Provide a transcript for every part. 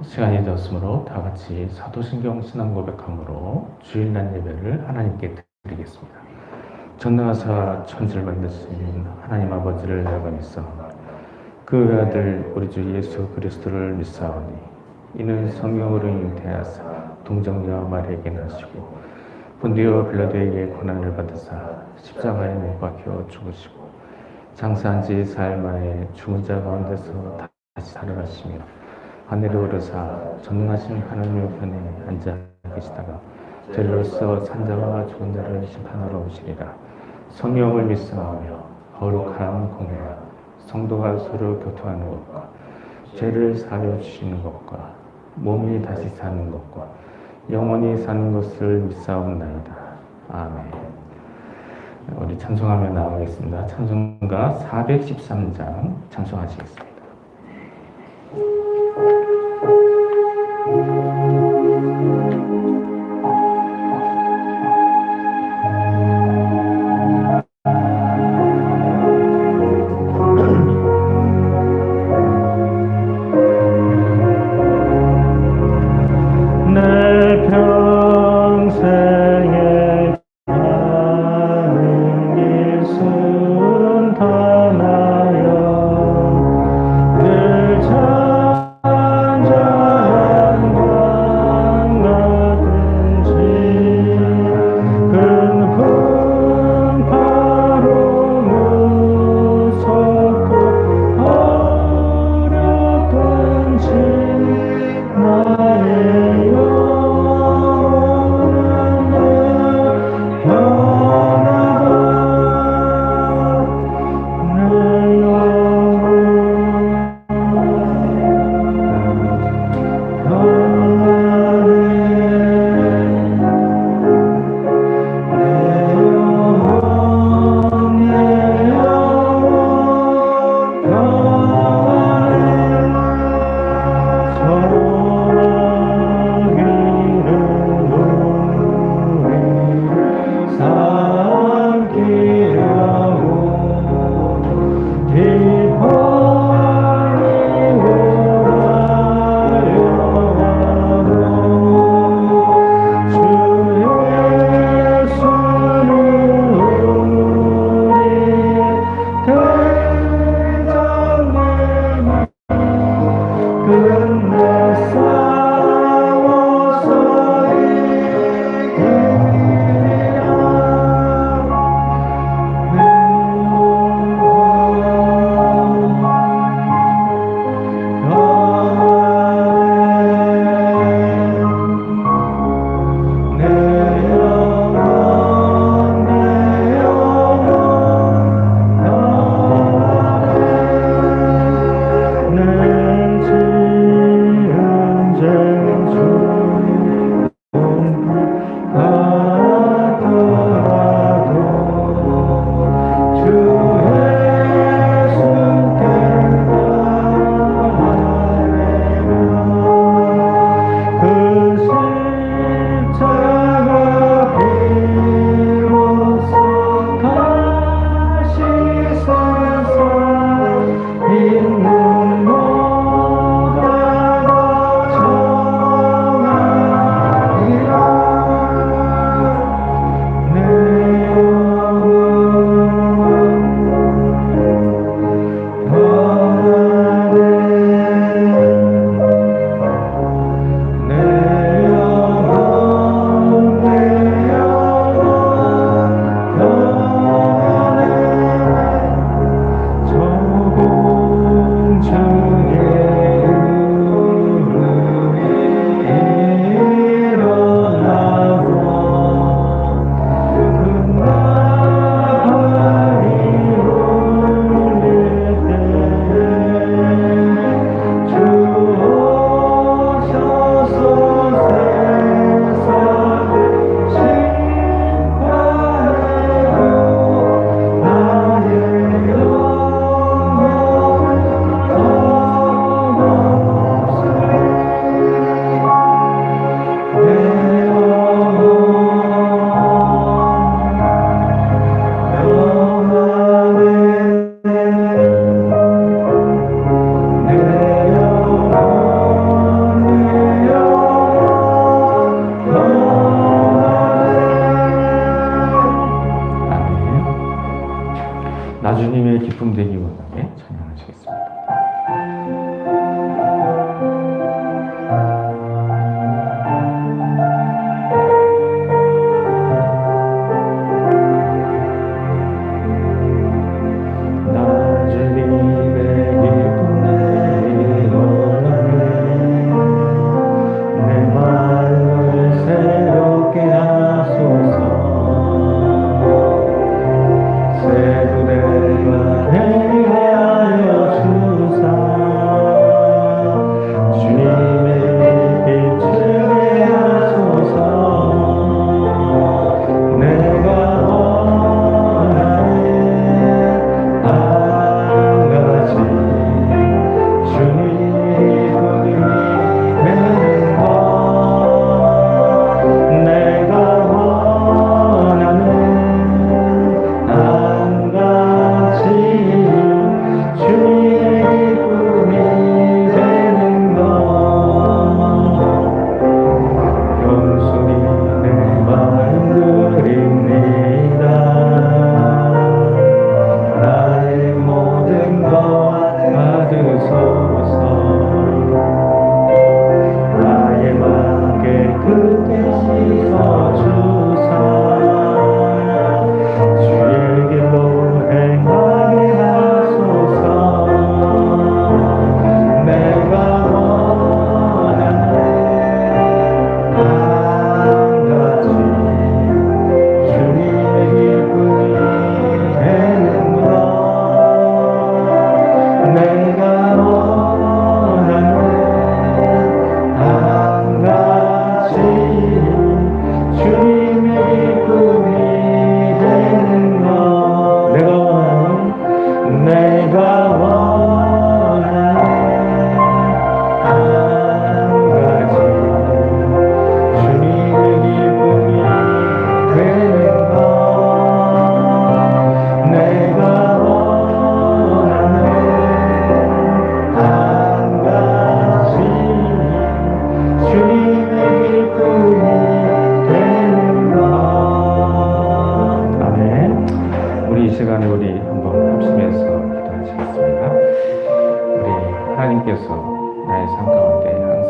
시간이 되었으므로 다 같이 사도신경 신앙 고백함으로 주일날 예배를 하나님께 드리겠습니다. 전능하사 천지를 만드신 하나님 아버지를 내가 믿사 그 외아들 우리 주 예수 그리스도를 믿사오니 이는 성령으로 잉태하사 동정녀 마리아에게 나시고 본디오 빌라도에게 고난을 받으사 십자가에 못 박혀 죽으시고 장사한 지 사흘 만에 죽은 자 가운데서 다시 살아나시며 하늘에 오르사 전능하신 하나님 우편에 앉아 계시다가 저리로서 산자와 죽은 자를 심판하러 오시리라. 성령을 믿사오며 거룩한 공회와 성도가 서로 교통하는 것과 죄를 사하여 주시는 것과 몸이 다시 사는 것과 영원히 사는 것을 믿사옵나이다. 아멘. 우리 찬송하며 나가겠습니다. 찬송가 413장 찬송하시겠습니다.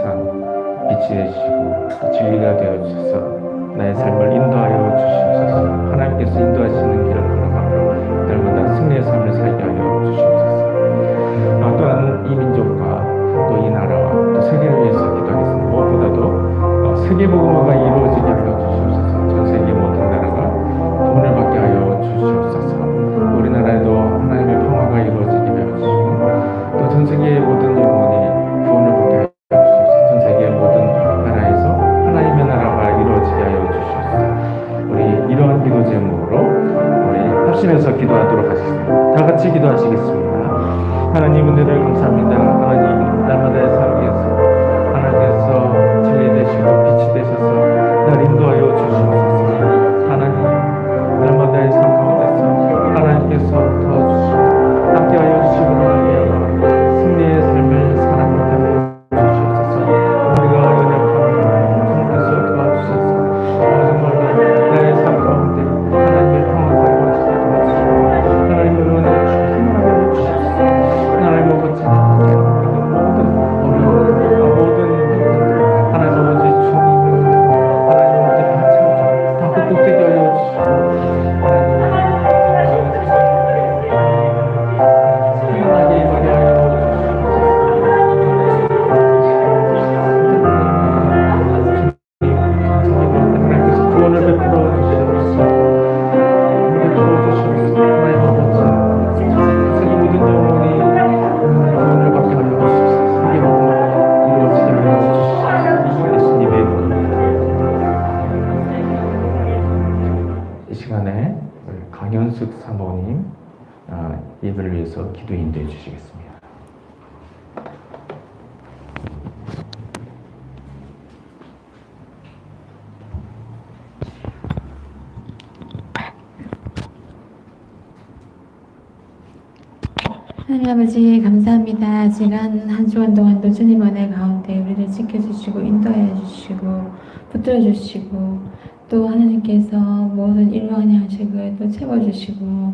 항상 빛이 되시고 또 진리가 되어 주셔서 나의 삶을 인도하여 주시옵소서. 하나님께서 인도하시는 길을 걸어가므로 날마다 승리의 삶을 살게 하여 주시옵소서. 또한 이 민족과 또 이 나라와 또 세계를 위해서 기도하겠습니다. 무엇보다도 세계복음화가 이루어지게 하여 주시옵소서. 전 세계 모든 나라가 구원을 받게 하여 주시옵소서. 우리나라에도 하나님의 평화가 이루어지게 하여 주시고 또 전 세계의 모든 영혼이 구원을 받게 하여 주시옵소서. 전 세계의 모든 나라에서 하나님의 나라가 이루어지게 하여 주시옵소서. 우리 이러한 기도 제목으로 우리 합심해서 기도하도록 하겠습니다. 다 같이 기도하시겠습니다. 하나님 은혜를 감사합니다. 하나님 날마다의 삶에서 하나님께서 진리 되시고 빛이 되셔서 날 인도하여 주시옵소서. 하나님 날마다의 삶 가운데서 하나님께서 도와주시고 함께하여 주시고 승리의 삶을 살아가게 하여 주시옵소서. 우리가 연약함을 주님께서 도와주셔서 정말 나의 삶 가운데 하나님의 평화가 이루어지게 도와주시고 하나님의 은혜를 주시고 생명을 주시옵소서. 하나님 아버지 모든 하나님 아버지 주님을 하나님 아버지 다 채워줘 다 극복되게 하여 주시고 하나님 하게 하여 하나님께서 구원을 베풀어 주시옵소서. 베풀어 주시옵소서. 하나님 아버지 세계 모든 영혼이 구원을 받게 하여 주시옵소서. 세계 모든 이루어지게 하여 주시옵소서. 예수님의 이름으로. 이 시간에 강현숙 사모님 예배를 위해서 기도 인도해 주시겠습니다. 하나님 아버지 감사합니다. 지난 한 주간 동안도 주님 은혜 가운데 우리를 지켜주시고 인도해 주시고 붙들어 주시고 또 하나님께서 모든 일용할 양식을 또 채워주시고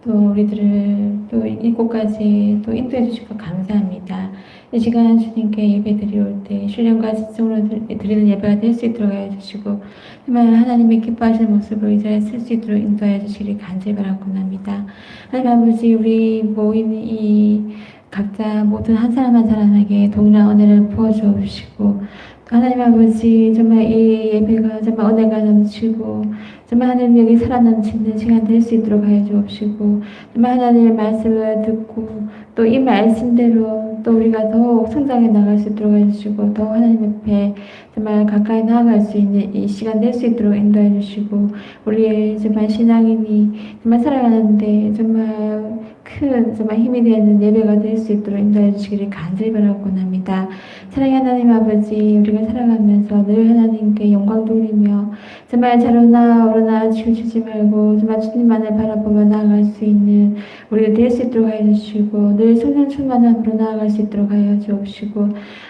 또 우리들을 또 이곳까지 또 인도해 주시고 감사합니다. 이 시간 주님께 예배 드릴 때 신령과 진정으로 드리는 예배가 될 수 있도록 해주시고 정말 하나님의 기뻐하시는 모습으로 이 자리에 쓸 수 있도록 인도해 주시길 간절히 바라옵나이다. 하나님 아버지 우리 모인 이 각자 모든 한 사람 한 사람에게 동일한 은혜를 부어주시고 하나님 아버지 정말 이 예배가 정말 은혜가 넘치고 정말 하나님 여기 살아넘치는 시간 될 수 있도록 하여 주옵시고 정말 하나님의 말씀을 듣고 또 이 말씀대로 또 우리가 더욱 성장해 나갈 수 있도록 해주시고 더 하나님 앞에 정말 가까이 나아갈 수 있는 이 시간 될 수 있도록 인도해 주시고 우리의 정말 신앙인이 정말 살아가는데 정말 큰 정말 힘이 되는 예배가 될 수 있도록 인도해 주시기를 간절히 바라고 합니다. 사랑의 하나님 아버지 우리가 살아가면서 늘 하나님께 영광 돌리며 정말 자로나 오르나 치우치지 말고 정말 주님만을 바라보며 나아갈 수 있는 우리가 될 수 있도록 하여 주시고 늘 성령 충만함으로 나아갈 수 있도록 하여 주옵시고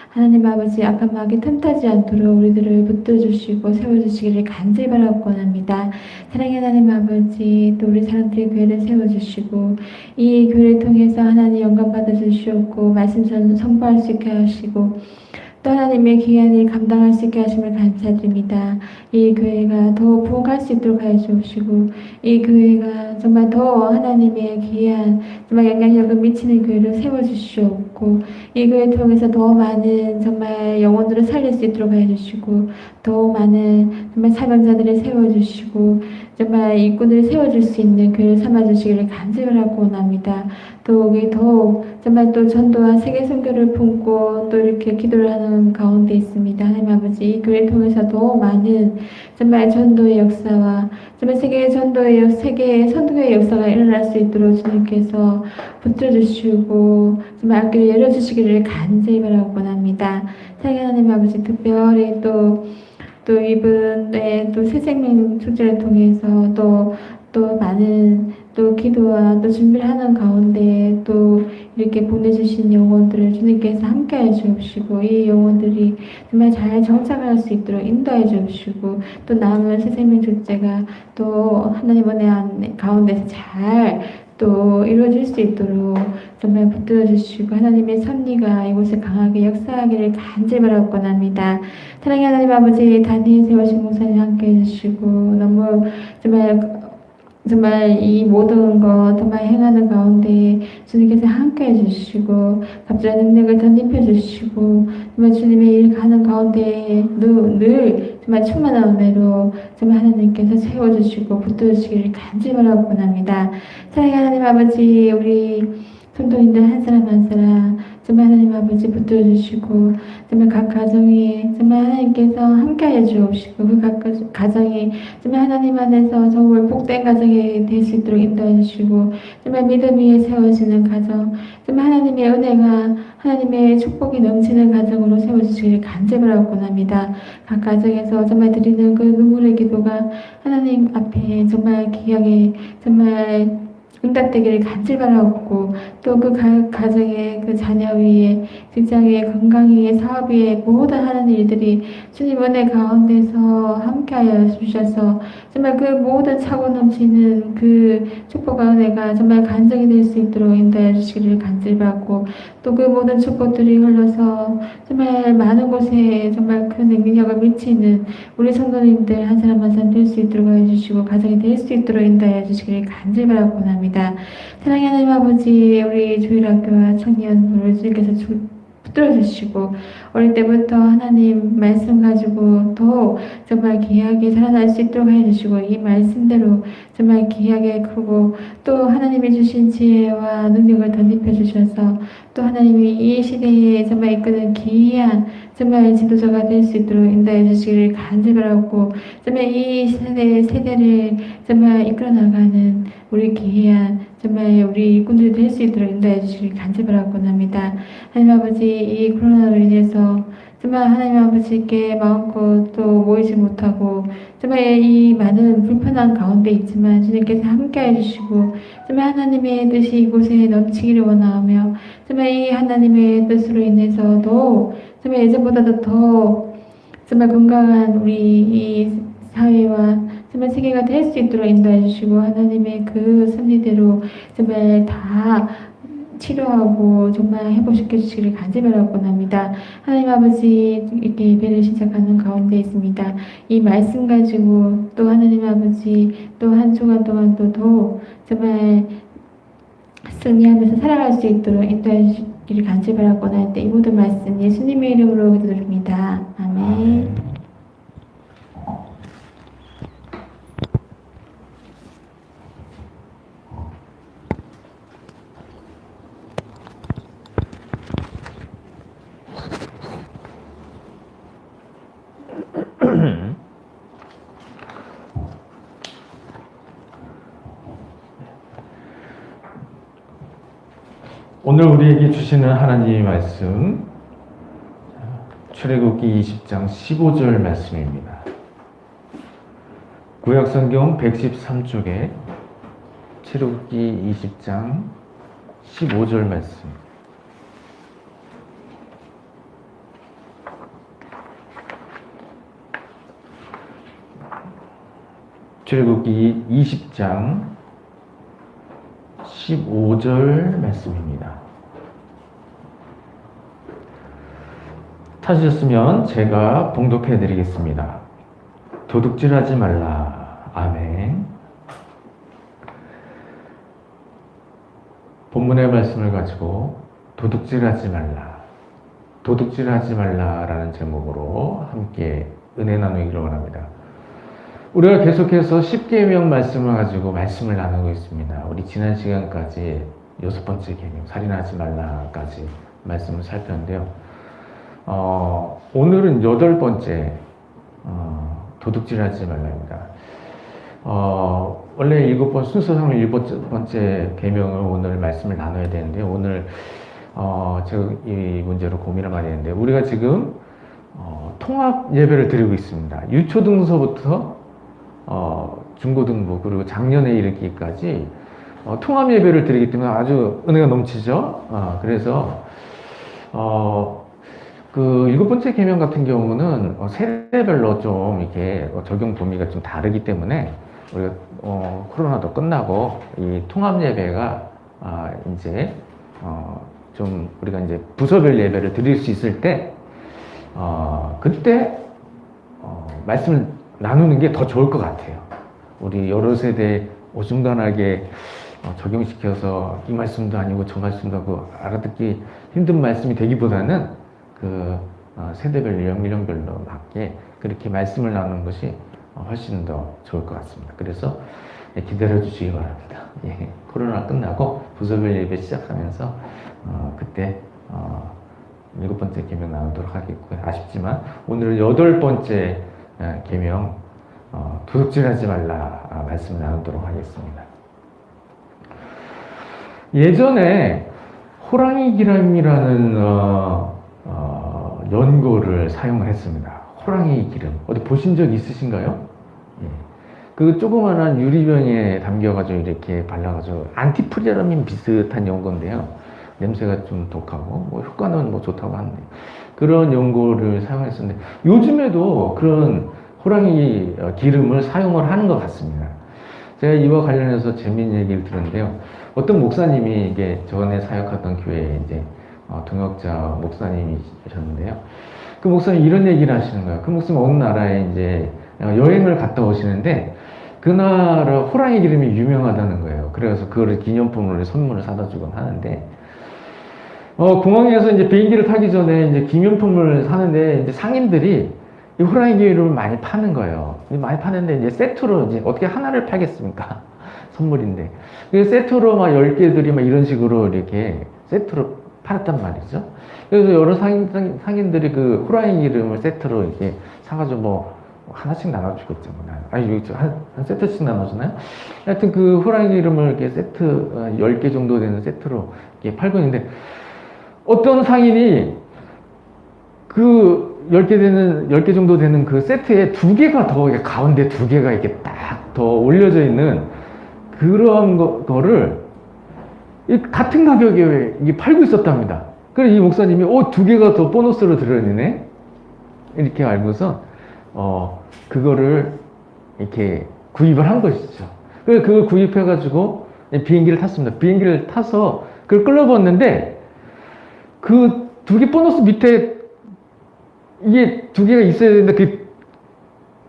하나님 아버지 악한 마귀 틈타지 않도록 우리들을 붙들어주시고 세워주시기를 간절히 바라고 합니다. 사랑의 하나님 아버지 또 우리 사람들의 교회를 세워주시고 이 교회를 통해서 하나님 영광 받아주시옵고 말씀 선포할 수 있게 하시고 또 하나님의 귀한 일 감당할 수 있게 하심을 감사드립니다. 이 교회가 더 부흥할 수 있도록 하여 주시고 이 교회가 정말 더 하나님의 귀한 정말 영향력을 미치는 교회를 세워주시옵고 이 교회 통해서 더 많은 정말 영혼들을 살릴 수 있도록 하여 주시고 더 많은 정말 사명자들을 세워주시고 정말 일꾼을 세워줄 수 있는 교회를 삼아주시기를 간절히 바라고 원합니다. 또 우리 더욱 정말 또 전도와 세계 선교를 품고 또 이렇게 기도를 하는 가운데 있습니다. 하나님 아버지 이 교회를 통해서 더 많은 정말 전도의 역사와 정말 세계 선교의 역사가 일어날 수 있도록 주님께서 붙들어주시고 정말 앞길을 열어주시기를 간절히 바라고 원합니다. 사랑하는 하나님 아버지 특별히 또 이분의 또 새생명 축제를 통해서 또 많은 또 기도와 또 준비를 하는 가운데 또 이렇게 보내주신 영혼들을 주님께서 함께해 주시고 이 영혼들이 정말 잘 정착할 수 있도록 인도해 주시고 또 남은 새생명 축제가 또 하나님 은혜 가운데서 잘 또 이루어질 수 있도록 정말 붙들어 주시고 하나님의 섭리가 이곳에 강하게 역사하기를 간절히 바라고 합니다. 사랑의 하나님 아버지, 단위에 세우신 목사님 함께 해주시고 너무 정말 이 모든 것 정말 행하는 가운데 주님께서 함께 해주시고 갑자기 능력을 덧입혀 주시고 정말 주님의 일 가는 가운데 늘 정말 충만한 은혜로 정말 하나님께서 세워주시고 붙들어주시기를 간절히 바라고 합니다. 사랑의 하나님 아버지, 우리 성도님들 한 사람 한 사람 정말 하나님 아버지 붙들어 주시고 정말 각 가정에 정말 하나님께서 함께하여 주옵시고 그 각 가정이 정말 하나님 안에서 정말 복된 가정이 될 수 있도록 인도해 주시고 정말 믿음 위에 세워지는 가정, 정말 하나님의 은혜가 하나님의 축복이 넘치는 가정으로 세워주시기를 간절히 바라고 합니다. 각 가정에서 정말 드리는 그 눈물의 기도가 하나님 앞에 정말 귀하게 정말 응답되기를 간절히 바라고 또 그 가정의 그 자녀 위에 직장 위에 건강 위에 사업 위에 모든 하는 일들이 주님 은혜 가운데서 함께하여 주셔서 정말 그 모든 차고 넘치는 그 축복과 은혜가 정말 간증이 될 수 있도록 인도해 주시기를 간절히 바라고 또 그 모든 축복들이 흘러서 정말 많은 곳에 정말 큰 능력을 미치는 우리 성도님들 한 사람 한 사람 될 수 있도록 해주시고 가정이 될 수 있도록 인도해 주시기를 간절히 바라고 합니다. 사랑의 하나님 아버지, 우리 조일학교와 청년부를 주님께서 붙들어 주시고 어릴 때부터 하나님 말씀 가지고 더 정말 귀하게 자라날 수 있도록 해주시고 이 말씀대로 정말 귀하게 크고 또 하나님이 주신 지혜와 능력을 덧입혀 주셔서 또 하나님이 이 시대에 정말 이끄는 귀한 정말 지도자가 될 수 있도록 인도해 주시기를 간절히 바라고 정말 이 세대를 정말 이끌어 나가는 우리 귀한 정말 우리 일꾼들이 될 수 있도록 인도해 주시기를 간절히 바라고 합니다. 하나님 아버지, 이 코로나로 인해서 정말 하나님 아버지께 마음껏 또 모이지 못하고 정말 이 많은 불편한 가운데 있지만 주님께서 함께 해주시고 정말 하나님의 뜻이 이곳에 넘치기를 원하며 정말 이 하나님의 뜻으로 인해서도 정말 예전보다도 더 정말 건강한 우리 이 사회와 정말 세계가 될 수 있도록 인도해 주시고 하나님의 그 섭리대로 정말 다 치료하고 정말 회복시켜 주시기를 간절히 바라고 합니다. 하나님 아버지, 이렇게 예배를 시작하는 가운데 있습니다. 이 말씀 가지고 또 하나님 아버지 또 한 주간 동안 또 정말 승리하면서 살아갈 수 있도록 인도해 주시기를 간절히 바라고 할 때 이 모든 말씀 예수님의 이름으로 기도드립니다. 아멘. 오늘 우리에게 주시는 하나님의 말씀 출애굽기 20장 15절 말씀입니다. 구약성경 113쪽에 출애굽기 20장 15절 말씀. 출애굽기 20장 15절 말씀입니다. 찾으셨으면 제가 봉독해 드리겠습니다. 도둑질하지 말라. 아멘. 본문의 말씀을 가지고 도둑질하지 말라, 도둑질하지 말라라는 제목으로 함께 은혜 나누기를 원합니다. 우리가 계속해서 10계명 말씀을 가지고 말씀을 나누고 있습니다. 우리 지난 시간까지 6번째 계명, 살인하지 말라까지 말씀을 살폈는데요. 오늘은 8번째, 도둑질하지 말라입니다. 원래 7번, 순서상으로 7번째 계명을 오늘 말씀을 나눠야 되는데, 오늘, 제가 이 문제로 고민을 많이 했는데, 우리가 지금, 통합 예배를 드리고 있습니다. 유초등서부터 중고등부 그리고 작년에 이르기까지 통합 예배를 드리기 때문에 아주 은혜가 넘치죠. 그래서 그 7번째 계명 같은 경우는 세대별로 좀 이렇게 적용 범위가 좀 다르기 때문에 우리가 코로나도 끝나고 이 통합 예배가 이제 좀 우리가 이제 부서별 예배를 드릴 수 있을 때 그때 말씀을 나누는 게 더 좋을 것 같아요. 우리 여러 세대 어중간하게 적용시켜서 이 말씀도 아니고 저 말씀도 하고 알아듣기 힘든 말씀이 되기보다는 그 세대별 연령별로 맞게 그렇게 말씀을 나누는 것이 훨씬 더 좋을 것 같습니다. 그래서 기다려 주시기 바랍니다. 예, 코로나 끝나고 부서별 예배 시작하면서 그때 7번째 계명 나누도록 하겠고요. 아쉽지만 오늘은 8번째 계명 도둑질하지 말라 말씀을 나누도록 하겠습니다. 예전에 호랑이 기름이라는 연고를 사용을 했습니다. 호랑이 기름 어디 보신 적 있으신가요? 예. 그 조그만한 유리병에 담겨가지고 이렇게 발라가지고 안티프리라민 비슷한 연고인데요. 냄새가 좀 독하고 뭐 효과는 뭐 좋다고 하는데 그런 연고를 사용했었는데 요즘에도 그런 호랑이 기름을 사용을 하는 것 같습니다. 제가 이와 관련해서 재미있는 얘기를 들었는데요. 어떤 목사님이 이게 전에 사역하던 교회에 이제 동역자 목사님이셨는데요. 그 목사님 이런 얘기를 하시는 거예요. 그 목사님 어느 나라에 이제 여행을 갔다 오시는데 그 나라 호랑이 기름이 유명하다는 거예요. 그래서 그거를 기념품으로 선물을 사다 주곤 하는데 공항에서 이제 비행기를 타기 전에 이제 기념품을 사는데 이제 상인들이 이 호랑이 기름을 많이 파는 거예요. 많이 파는데 이제 세트로 이제 어떻게 하나를 팔겠습니까? 선물인데. 그래서 세트로 막 10개들이 막 이런 식으로 이렇게 세트로 팔았단 말이죠. 그래서 여러 상인들이 그 호랑이 기름을 세트로 이렇게 사가지고 뭐 하나씩 나눠주겠죠. 아니, 한 세트씩 나눠주나요? 하여튼 그 호랑이 기름을 이렇게 세트, 10개 정도 되는 세트로 이렇게 팔고 있는데 어떤 상인이 그 10개 정도 되는 그 세트에 2개가 더, 가운데 2개가 이렇게 딱 더 올려져 있는 그런 거를 같은 가격에 이게 팔고 있었답니다. 그래서 이 목사님이 2개가 더 보너스로 들어있네? 이렇게 알고서 그거를 이렇게 구입을 한 것이죠. 그래서 그걸 구입해가지고 비행기를 탔습니다. 비행기를 타서 그걸 끌어봤는데 그 2개 보너스 밑에 이게 2개가 있어야 되는데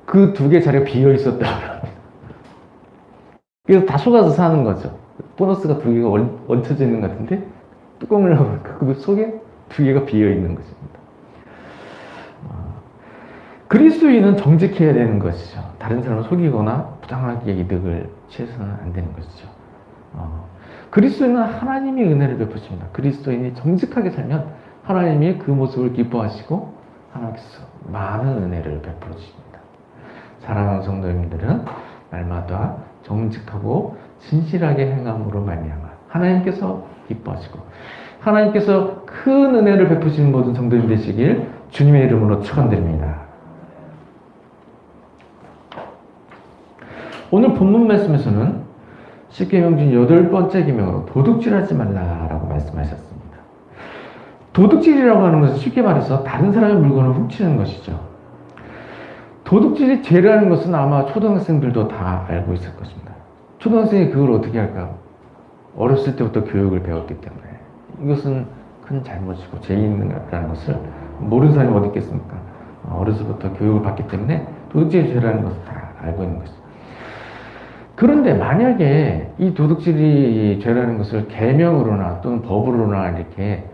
그 2개 자리가 비어 있었다. 그래서 다 속아서 사는 거죠. 보너스가 2개가 얹혀져 있는 것 같은데 뚜껑을 열어보니까 그 속에 2개가 비어 있는 것입니다. 그리스도인은 정직해야 되는 것이죠. 다른 사람을 속이거나 부당하게 이득을 취해서는 안 되는 것이죠. 그리스도인은 하나님이 은혜를 베푸십니다. 그리스도인이 정직하게 살면 하나님이 그 모습을 기뻐하시고 하나님께서 많은 은혜를 베풀어 주십니다. 사랑하는 성도님들은 날마다 정직하고 진실하게 행함으로 말미암아 하나님께서 기뻐하시고 하나님께서 큰 은혜를 베푸시는 모든 성도님 되시길 주님의 이름으로 축원드립니다. 오늘 본문 말씀에서는 10계명 중 8번째 계명으로 도둑질하지 말라라고 말씀하셨습니다. 도둑질이라고 하는 것은 쉽게 말해서 다른 사람의 물건을 훔치는 것이죠. 도둑질이 죄라는 것은 아마 초등학생들도 다 알고 있을 것입니다. 초등학생이 그걸 어떻게 할까? 어렸을 때부터 교육을 배웠기 때문에 이것은 큰 잘못이고 죄인이라는 것을 모르는 사람이 어디 있겠습니까? 어려서부터 교육을 받기 때문에 도둑질이 죄라는 것을 다 알고 있는 것이죠. 그런데 만약에 이 도둑질이 죄라는 것을 계명으로나 또는 법으로나 이렇게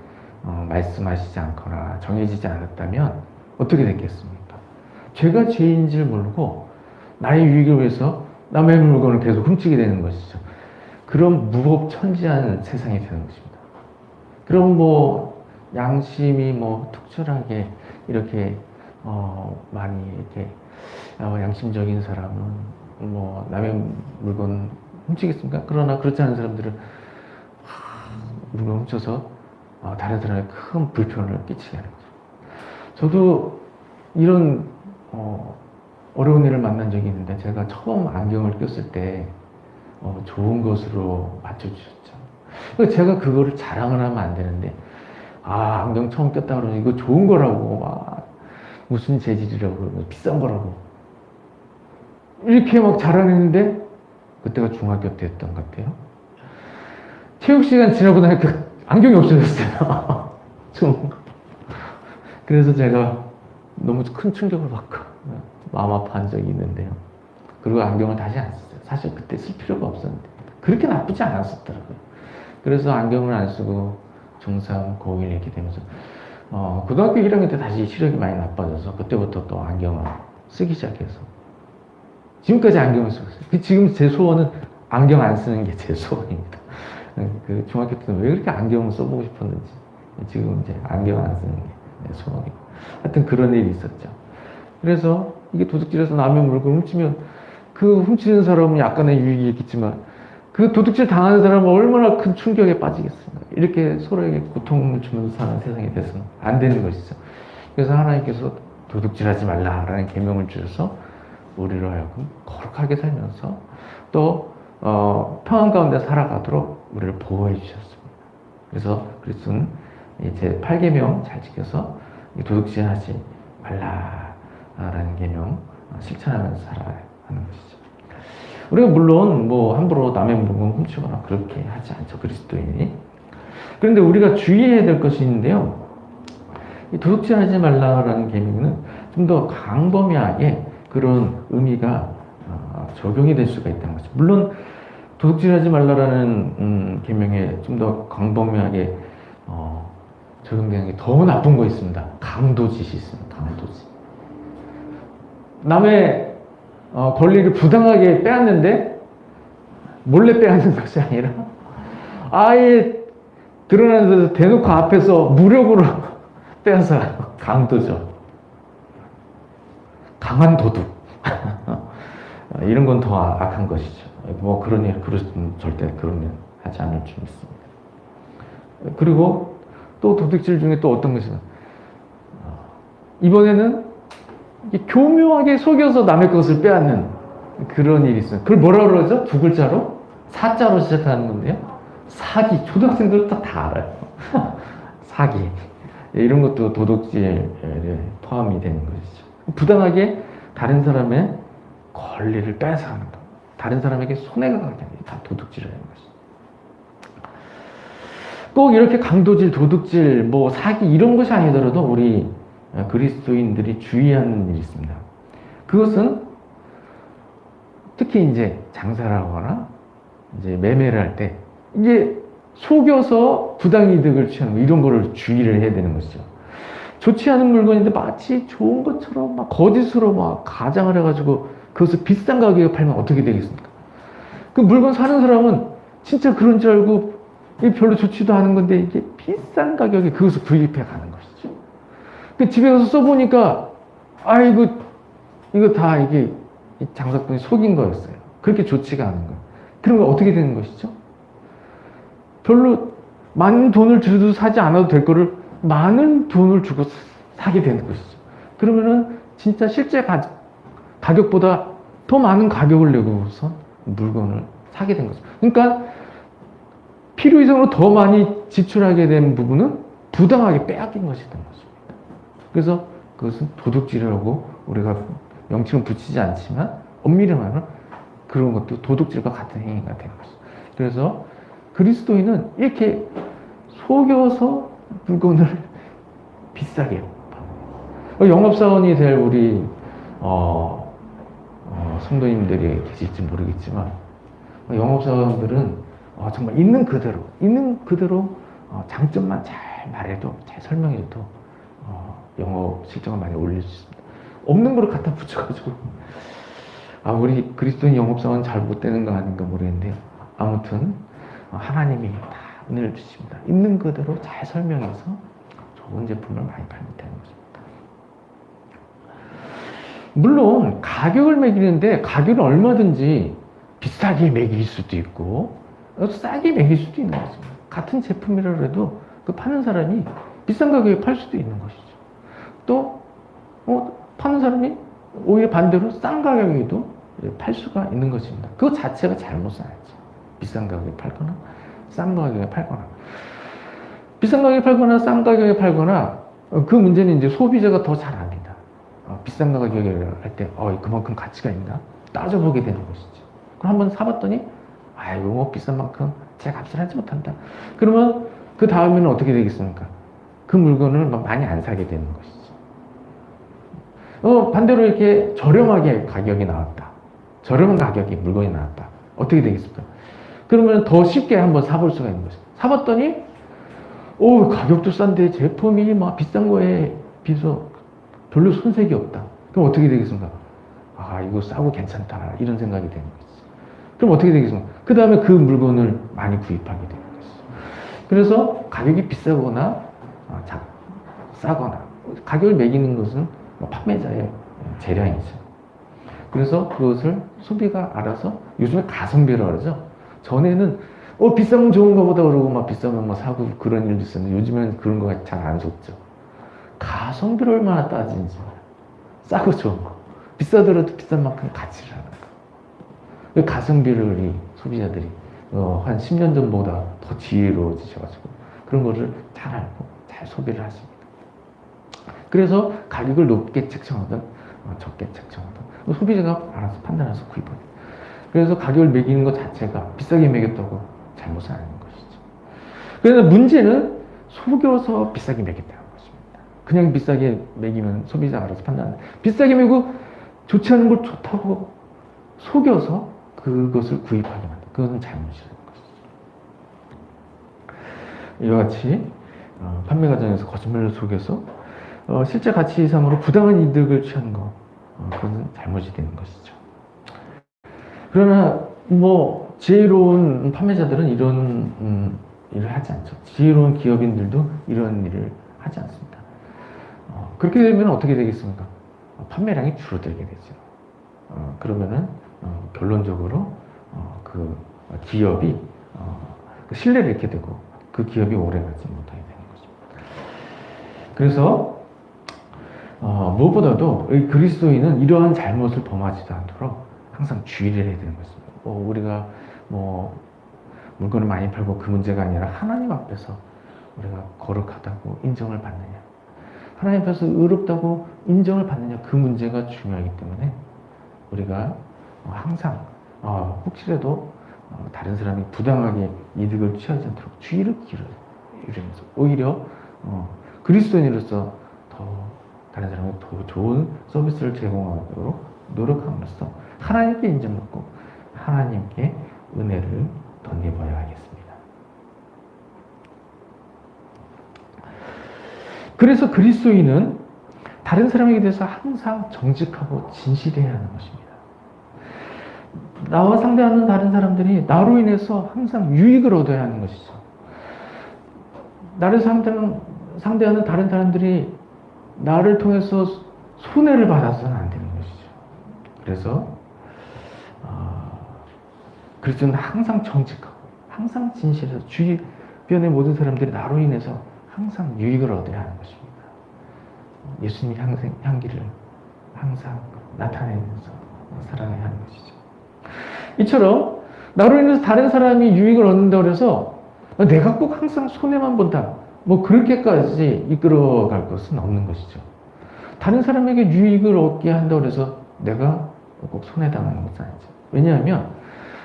말씀하시지 않거나 정해지지 않았다면 어떻게 됐겠습니까? 죄가 죄인지를 모르고 나의 유익을 위해서 남의 물건을 계속 훔치게 되는 것이죠. 그럼 무법천지한 세상이 되는 것입니다. 그럼 뭐 양심이 뭐 특출하게 이렇게 많이 이렇게 양심적인 사람은 뭐 남의 물건 훔치겠습니까? 그러나 그렇지 않은 사람들은 물건 훔쳐서 다른 사람에게 큰 불편을 끼치게 하는 거죠. 저도 이런 어려운 일을 만난 적이 있는데 제가 처음 안경을 꼈을 때 좋은 것으로 맞춰주셨죠. 제가 그거를 자랑을 하면 안 되는데 안경 처음 꼈다 그러면 이거 좋은 거라고 막 무슨 재질이라고 그러고 비싼 거라고 이렇게 막 자라냈는데 그때가 중학교 때였던 것 같아요. 체육 시간 지나고 나니까 안경이 없어졌어요. 좀. 그래서 제가 너무 큰 충격을 받고 마음 아파한 적이 있는데요. 그리고 안경을 다시 안 썼어요. 사실 그때 쓸 필요가 없었는데 그렇게 나쁘지 않았었더라고요. 그래서 안경을 안 쓰고 중3, 고1 이렇게 되면서 고등학교 1학년 때 다시 시력이 많이 나빠져서 그때부터 또 안경을 쓰기 시작해서 지금까지 안경을 쓰고 있어요. 지금 제 소원은 안경 안 쓰는 게 제 소원입니다. 그 중학교 때는 왜 그렇게 안경을 써보고 싶었는지 지금 이제 안경 안 쓰는 게 내 소원이고 하여튼 그런 일이 있었죠. 그래서 이게 도둑질해서 남의 물건을 훔치면 그 훔치는 사람은 약간의 유익이 있겠지만 그 도둑질 당하는 사람은 얼마나 큰 충격에 빠지겠습니까? 이렇게 서로에게 고통을 주면서 사는 세상이 돼서는 안 되는 것이죠. 그래서 하나님께서 도둑질하지 말라라는 계명을 주셔서 우리로 하여금 거룩하게 살면서 또 평안 가운데 살아가도록 우리를 보호해 주셨습니다. 그래서 그리스도는 제 8계명 잘 지켜서 도둑질하지 말라라는 계명 실천하면서 살아야 하는 것이죠. 우리가 물론 뭐 함부로 남의 물건 훔치거나 그렇게 하지 않죠, 그리스도인이. 그런데 우리가 주의해야 될 것이 있는데요. 이 도둑질하지 말라라는 계명은 좀 더 광범위하게 그런 의미가 적용이 될 수가 있다는 거죠. 물론 도둑질하지 말라라는 계명에 좀 더 광범위하게 적용되는 게 더 나쁜 거 있습니다. 강도짓이 있습니다. 강도짓. 남의 권리를 부당하게 빼앗는데 몰래 빼앗는 것이 아니라 아예 드러나는 데서 대놓고 앞에서 무력으로 빼앗아 강도죠. 강한 도둑. 이런 건 더 악한 것이죠. 뭐 그런 일, 절대 그런 일 하지 않을 줄 믿습니다. 그리고 또 도둑질 중에 또 어떤 것이냐. 이번에는 교묘하게 속여서 남의 것을 빼앗는 그런 일이 있어요. 그걸 뭐라 그러죠? 두 글자로? 사자로 시작하는 건데요. 사기. 초등학생들 다 알아요. 사기. 이런 것도 도둑질에 포함이 되는 것이죠. 부당하게 다른 사람의 권리를 뺏어가는 것. 다른 사람에게 손해가 가게 하는 게 다 도둑질이라는 것이죠. 꼭 이렇게 강도질, 도둑질, 뭐 사기 이런 것이 아니더라도 우리 그리스도인들이 주의하는 일이 있습니다. 그것은 특히 이제 장사를 하거나 이제 매매를 할 때 이게 속여서 부당이득을 취하는 거 이런 거를 주의를 해야 되는 것이죠. 좋지 않은 물건인데 마치 좋은 것처럼 막 거짓으로 막 가장을 해가지고 그것을 비싼 가격에 팔면 어떻게 되겠습니까? 그 물건 사는 사람은 진짜 그런 줄 알고 이게 별로 좋지도 않은 건데 이게 비싼 가격에 그것을 구입해 가는 것이죠. 그 집에 가서 써보니까 아이고 이거 다 이게 장사꾼이 속인 거였어요. 그렇게 좋지가 않은 거예요. 그러면 어떻게 되는 것이죠? 별로 많은 돈을 주도 사지 않아도 될 거를 많은 돈을 주고 사게 되는 것이죠. 그러면은 진짜 실제 가격보다 더 많은 가격을 내고서 물건을 사게 된 거죠. 그러니까 필요 이상으로 더 많이 지출하게 된 부분은 부당하게 빼앗긴 것이 된 것입니다. 그래서 그것은 도둑질이라고 우리가 명칭을 붙이지 않지만 엄밀히 말하면 그런 것도 도둑질과 같은 행위가 되는 것이죠. 그래서 그리스도인은 이렇게 속여서 물건을 비싸게 영업사원이 될 우리 성도님들이 계실지 모르겠지만 영업사원들은 정말 있는 그대로 장점만 잘 말해도 잘 설명해도 영업 실적을 많이 올릴 수 있습니다. 없는 거를 갖다 붙여가지고 우리 그리스도인 영업사원 잘 못 되는 거 아닌가 모르겠는데 아무튼 하나님이 다 은혜를 주십니다. 있는 그대로 잘 설명해서 좋은 제품을 많이 팔면 되는 것입니다. 물론 가격을 매기는데 가격은 얼마든지 비싸게 매길 수도 있고 싸게 매길 수도 있는 것입니다. 같은 제품이라 해도 그 파는 사람이 비싼 가격에 팔 수도 있는 것이죠. 또 파는 사람이 오히려 반대로 싼 가격에도 팔 수가 있는 것입니다. 그거 자체가 잘못은 아니죠. 비싼 가격에 팔거나 싼 가격에 팔거나 비싼 가격에 팔거나 싼 가격에 팔거나 그 문제는 이제 소비자가 더 잘 압니다. 비싼 가격에 할 때 그만큼 가치가 있나? 따져보게 되는 것이죠. 그럼 한번 사봤더니 아이고 뭐 비싼 만큼 제 값을 하지 못한다. 그러면 그 다음에는 어떻게 되겠습니까? 그 물건을 막 많이 안 사게 되는 것이죠. 반대로 이렇게 저렴하게 가격이 나왔다. 저렴한 가격에 물건이 나왔다. 어떻게 되겠습니까? 그러면 더 쉽게 한번 사볼 수가 있는 것이죠. 사봤더니 가격도 싼데 제품이 막 비싼 거에 비해서 별로 손색이 없다. 그럼 어떻게 되겠습니까? 아, 이거 싸고 괜찮다. 이런 생각이 되는 거죠. 그럼 어떻게 되겠습니까? 그 다음에 그 물건을 많이 구입하게 되는 것이죠. 그래서 가격이 비싸거나 싸거나 가격을 매기는 것은 판매자의 재량이죠. 그래서 그것을 소비가 알아서 요즘에 가성비라고 그러죠. 전에는 비싸면 좋은 거보다 그러고 막 비싸면 막 사고 그런 일도 있었는데 요즘에는 그런 거 잘 안 속죠. 가성비를 얼마나 따지는지 싸고 좋은 거 비싸더라도 비싼 만큼 가치를 하는 거. 그 가성비를 우리 소비자들이 한 10년 전보다 더 지혜로워지셔가지고 그런 거를 잘 알고 잘 소비를 하십니다. 그래서 가격을 높게 책정하든 적게 책정하든 소비자가 알아서 판단해서 구입합니다. 그래서 가격을 매기는 것 자체가 비싸게 매겼다고 잘못은 아닌 것이죠. 그래서 문제는 속여서 비싸게 매겼다는 것입니다. 그냥 비싸게 매기면 소비자가 알아서 판단합니다. 비싸게 매고 좋지 않은 걸 좋다고 속여서 그것을 구입하게 만든다. 그것은 잘못이라는 것이죠. 이와 같이 판매 과정에서 거짓말을 속여서 실제 가치 이상으로 부당한 이득을 취하는 것, 그것은 잘못이 되는 것이죠. 그러나 지혜로운 판매자들은 이런 일을 하지 않죠. 지혜로운 기업인들도 이런 일을 하지 않습니다. 그렇게 되면 어떻게 되겠습니까? 판매량이 줄어들게 되죠. 그러면은 결론적으로 그 기업이 신뢰를 잃게 되고 그 기업이 오래가지 못하게 되는 것입니다. 그래서 무엇보다도 그리스도인은 이러한 잘못을 범하지도 않도록 항상 주의를 해야 되는 것입니다. 우리가 물건을 많이 팔고 그 문제가 아니라 하나님 앞에서 우리가 거룩하다고 인정을 받느냐, 하나님 앞에서 의롭다고 인정을 받느냐, 그 문제가 중요하기 때문에 우리가 항상 혹시라도 다른 사람이 부당하게 이득을 취하지 않도록 주의를 기울이면서 오히려 그리스도인으로서 더 다른 사람에게 더 좋은 서비스를 제공하도록 노력함으로써 하나님께 인정받고 하나님께 은혜를 덧입어야 하겠습니다. 그래서 그리스도인은 다른 사람에게 대해서 항상 정직하고 진실해야 하는 것입니다. 나와 상대하는 다른 사람들이 나로 인해서 항상 유익을 얻어야 하는 것이죠. 나를 상대하는 다른 사람들이 나를 통해서 손해를 받아서는 안 되는 것이죠. 그래서 그리스도는 항상 정직하고 항상 진실해서 주변의 모든 사람들이 나로 인해서 항상 유익을 얻어야 하는 것입니다. 예수님의 향기를 항상 나타내면서 살아가야 하는 것이죠. 이처럼 나로 인해서 다른 사람이 유익을 얻는다고 해서 내가 꼭 항상 손해만 본다, 그렇게까지 이끌어갈 것은 없는 것이죠. 다른 사람에게 유익을 얻게 한다고 해서 내가 꼭 손해당하는 것은 아니죠. 왜냐하면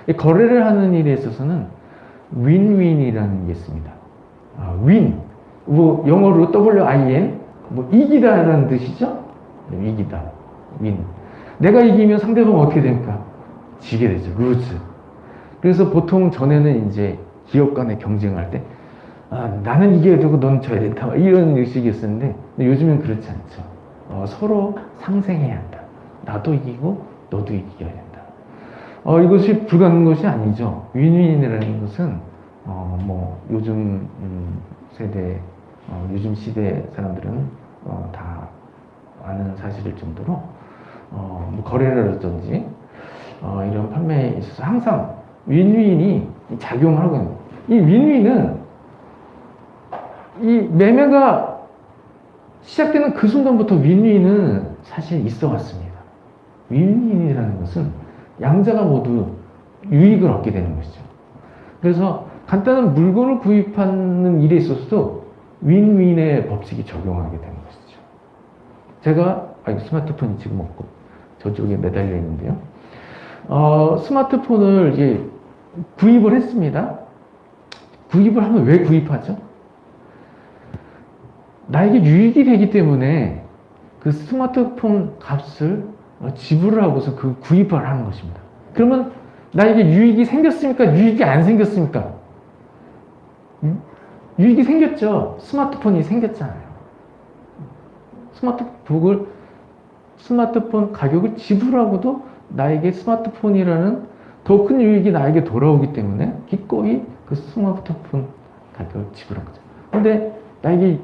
이 거래를 하는 일에 있어서는 윈윈이라는 게 있습니다. 윈, 영어로 WIN, 이기다라는 뜻이죠. 이기다, 윈. 내가 이기면 상대방은 어떻게 됩니까? 지게 되죠. 루즈. 그래서 보통 전에는 이제 기업 간에 경쟁할 때 나는 이겨야 되고 넌 져야 된다, 이런 의식이었었는데 요즘은 그렇지 않죠. 서로 상생해야 한다. 나도 이기고 너도 이겨야 된다. 이것이 불가능한 것이 아니죠. 윈윈이라는 것은 요즘 세대, 요즘 시대 사람들은 다 아는 사실일 정도로 거래를 하든지 이런 판매에 있어서 항상 윈윈이 작용을 하고 있는 거예요. 이 윈윈은 이 매매가 시작되는 그 순간부터 윈윈은 사실 있어 왔습니다. 윈윈이라는 것은 양자가 모두 유익을 얻게 되는 것이죠. 그래서 간단한 물건을 구입하는 일에 있어서도 윈윈의 법칙이 적용하게 되는 것이죠. 제가 스마트폰이 지금 없고 저쪽에 매달려 있는데요. 스마트폰을 이제 구입을 했습니다. 구입을 하면 왜 구입하죠? 나에게 유익이 되기 때문에 그 스마트폰 값을 지불을 하고서 그 구입을 하는 것입니다. 그러면 나에게 유익이 생겼습니까? 유익이 안 생겼습니까? 유익이 생겼죠. 스마트폰이 생겼잖아요. 스마트폰 가격을 지불하고도 나에게 스마트폰이라는 더 큰 유익이 나에게 돌아오기 때문에 기꺼이 그 스마트폰 가격을 지불한 거죠. 근데 나의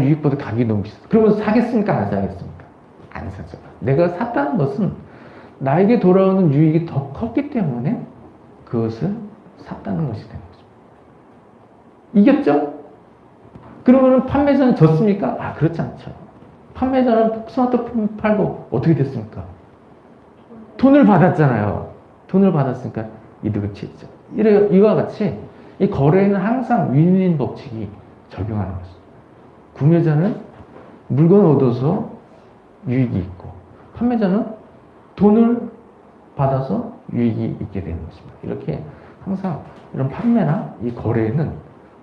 유익보다 가격이 너무 비싸. 그러면 사겠습니까? 안 사겠습니까? 안 사죠. 내가 샀다는 것은 나에게 돌아오는 유익이 더 컸기 때문에 그것을 샀다는 것이 되는 거죠. 이겼죠? 그러면 판매자는 졌습니까? 그렇지 않죠. 판매자는 스마트폰 팔고 어떻게 됐습니까? 돈을 받았잖아요. 돈을 받았으니까 이득을 취했죠. 이와 같이 이 거래에는 항상 윈윈 법칙이 적용하는 것이죠. 구매자는 물건을 얻어서 유익이 있고 판매자는 돈을 받아서 유익이 있게 되는 것입니다. 이렇게 항상 이런 판매나 이 거래에는